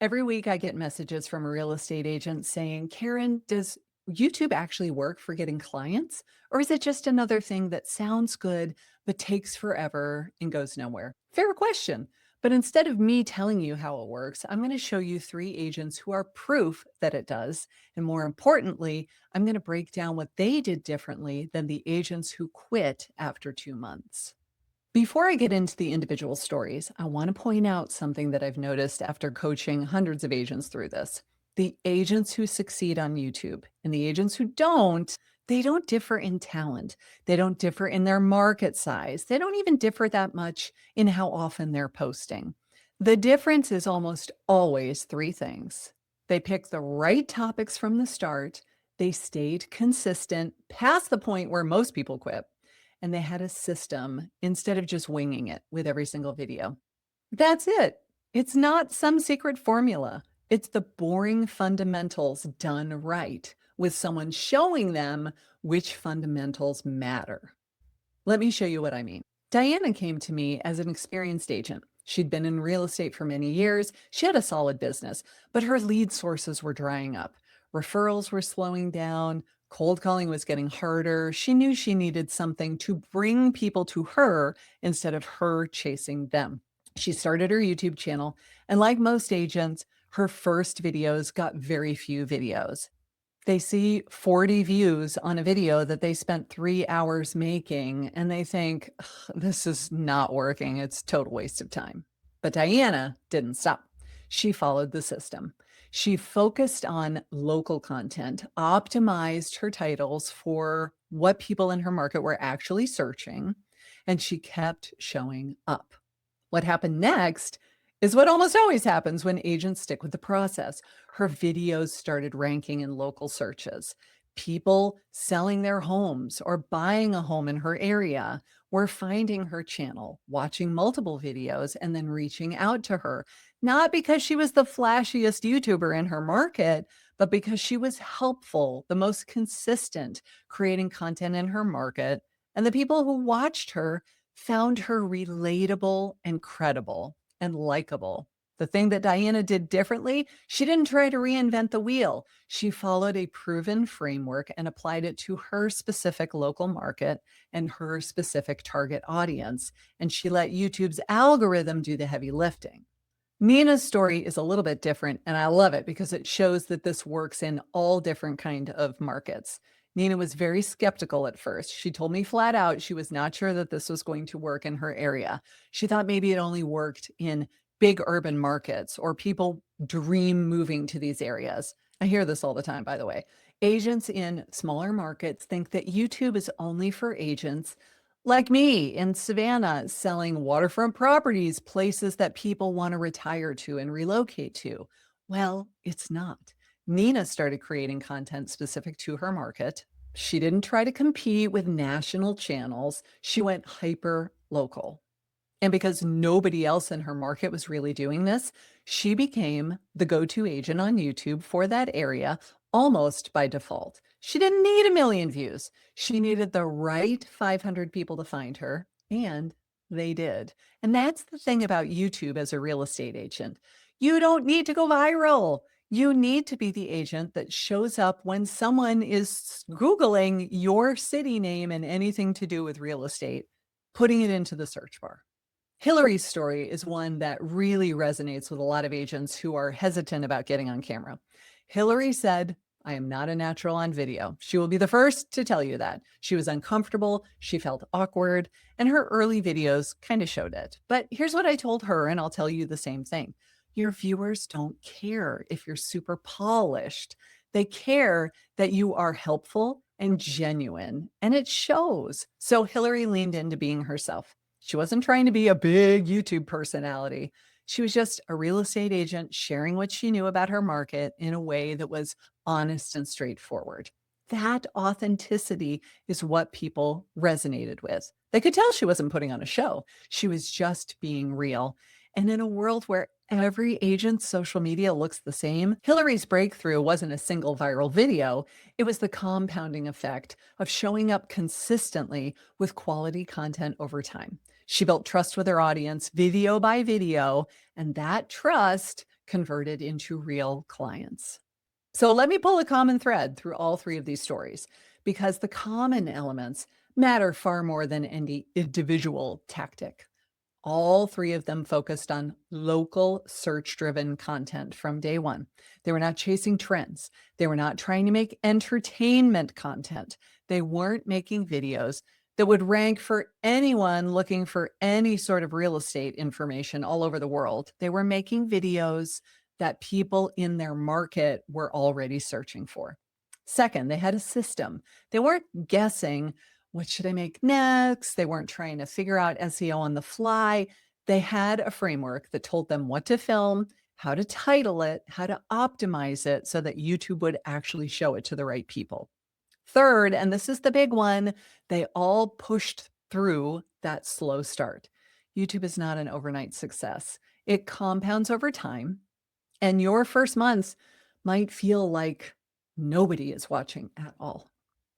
Every week I get messages from real estate agents saying, Karin, does YouTube actually work for getting clients? Or is it just another thing that sounds good, but takes forever and goes nowhere? Fair question. But instead of me telling you how it works, I'm going to show you three agents who are proof that it does. And more importantly, I'm going to break down what they did differently than the agents who quit after 2 months. Before I get into the individual stories, I want to point out something that I've noticed after coaching hundreds of agents through this. The agents who succeed on YouTube and the agents who don't, they don't differ in talent. They don't differ in their market size. They don't even differ that much in how often they're posting. The difference is almost always three things. They pick the right topics from the start. They stayed consistent past the point where most people quit, and they had a system instead of just winging it with every single video. That's it. It's not some secret formula. It's the boring fundamentals done right with someone showing them which fundamentals matter. Let me show you what I mean. Diana came to me as an experienced agent. She'd been in real estate for many years. She had a solid business, but her lead sources were drying up. Referrals were slowing down. Cold calling was getting harder. She knew she needed something to bring people to her instead of her chasing them. She started her YouTube channel, and like most agents, her first videos got very few views. They see 40 views on a video that they spent 3 hours making, and they think, this is not working. It's a total waste of time. But Diana didn't stop. She followed the system. She focused on local content, optimized her titles for what people in her market were actually searching, and she kept showing up. What happened next is what almost always happens when agents stick with the process. Her videos started ranking in local searches. People selling their homes or buying a home in her area were finding her channel, watching multiple videos, and then reaching out to her, not because she was the flashiest YouTuber in her market, but because she was helpful, the most consistent, creating content in her market. And the people who watched her found her relatable and credible and likable. The thing that Diana did differently, she didn't try to reinvent the wheel. She followed a proven framework and applied it to her specific local market and her specific target audience. And she let YouTube's algorithm do the heavy lifting. Nina's story is a little bit different, and I love it because it shows that this works in all different kind of markets. Nina was very skeptical at first. She told me flat out she was not sure that this was going to work in her area. She thought maybe it only worked in big urban markets or people dream moving to these areas. I hear this all the time, by the way. Agents in smaller markets think that YouTube is only for agents like me in Savannah, selling waterfront properties, places that people want to retire to and relocate to. Well, it's not. Nina started creating content specific to her market. She didn't try to compete with national channels. She went hyper local. And because nobody else in her market was really doing this, she became the go-to agent on YouTube for that area almost by default. She didn't need a million views. She needed the right 500 people to find her, and they did. And that's the thing about YouTube as a real estate agent. You don't need to go viral. You need to be the agent that shows up when someone is Googling your city name and anything to do with real estate, putting it into the search bar. Hillary's story is one that really resonates with a lot of agents who are hesitant about getting on camera. Hillary said, I am not a natural on video. She will be the first to tell you that. She was uncomfortable, she felt awkward, and her early videos kind of showed it. But here's what I told her, and I'll tell you the same thing. Your viewers don't care if you're super polished. They care that you are helpful and genuine, and it shows. So Hillary leaned into being herself. She wasn't trying to be a big YouTube personality. She was just a real estate agent sharing what she knew about her market in a way that was honest and straightforward. That authenticity is what people resonated with. They could tell she wasn't putting on a show. She was just being real. And in a world where every agent's social media looks the same, Hillary's breakthrough wasn't a single viral video. It was the compounding effect of showing up consistently with quality content over time. She built trust with her audience video by video, and that trust converted into real clients. So let me pull a common thread through all three of these stories because the common elements matter far more than any individual tactic. All three of them focused on local search driven content from day one. They were not chasing trends. They were not trying to make entertainment content. They weren't making videos that would rank for anyone looking for any sort of real estate information all over the world. They were making videos that people in their market were already searching for. Second, they had a system. They weren't guessing what should I make next? They weren't trying to figure out SEO on the fly. They had a framework that told them what to film, how to title it, how to optimize it so that YouTube would actually show it to the right people. Third, and this is the big one, they all pushed through that slow start. YouTube is not an overnight success. It compounds over time, and your first months might feel like nobody is watching at all.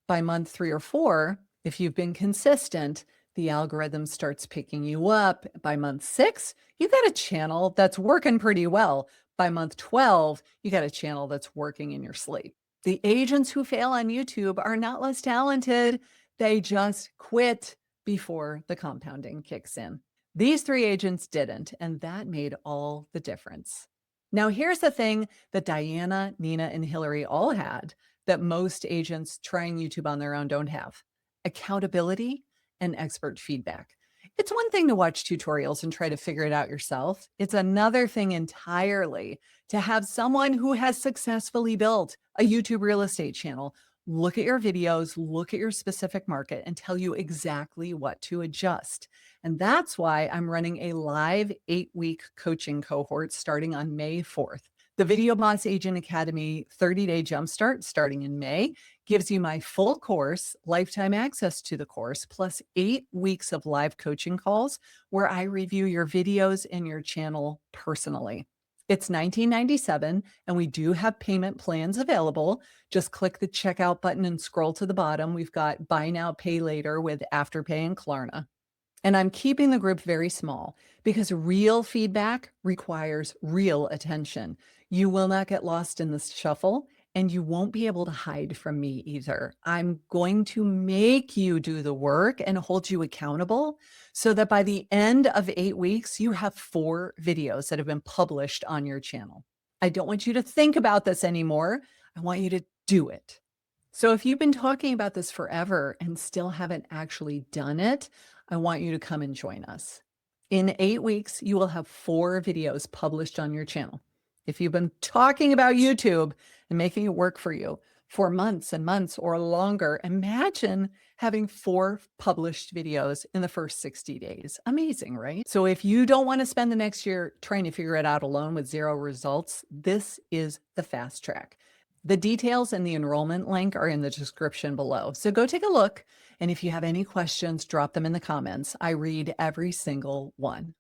By month 3 or 4, if you've been consistent, the algorithm starts picking you up. By month 6, you got a channel that's working pretty well. By month 12, you got a channel that's working in your sleep. The agents who fail on YouTube are not less talented. They just quit before the compounding kicks in. These three agents didn't, and that made all the difference. Now, here's the thing that Diana, Nina, and Hillary all had that most agents trying YouTube on their own don't have: accountability and expert feedback. It's one thing to watch tutorials and try to figure it out yourself. It's another thing entirely to have someone who has successfully built a YouTube real estate channel look at your videos, look at your specific market, and tell you exactly what to adjust. And that's why I'm running a live 8-week coaching cohort starting on May 4th. The Video Boss Agent Academy 30-day jumpstart starting in May gives you my full course, lifetime access to the course, plus 8 weeks of live coaching calls where I review your videos and your channel personally. It's $19.97, and we do have payment plans available. Just click the checkout button and scroll to the bottom. We've got buy now, pay later with Afterpay and Klarna. And I'm keeping the group very small because real feedback requires real attention. You will not get lost in the shuffle, and you won't be able to hide from me either. I'm going to make you do the work and hold you accountable so that by the end of 8 weeks, you have 4 videos that have been published on your channel. I don't want you to think about this anymore. I want you to do it. So if you've been talking about this forever and still haven't actually done it, I want you to come and join us. In 8 weeks, you will have 4 videos published on your channel. If you've been talking about YouTube and making it work for you for months and months or longer, imagine having 4 published videos in the first 60 days. Amazing, right? So if you don't want to spend the next year trying to figure it out alone with 0 results, this is the fast track. The details and the enrollment link are in the description below. So go take a look. And if you have any questions, drop them in the comments. I read every single one.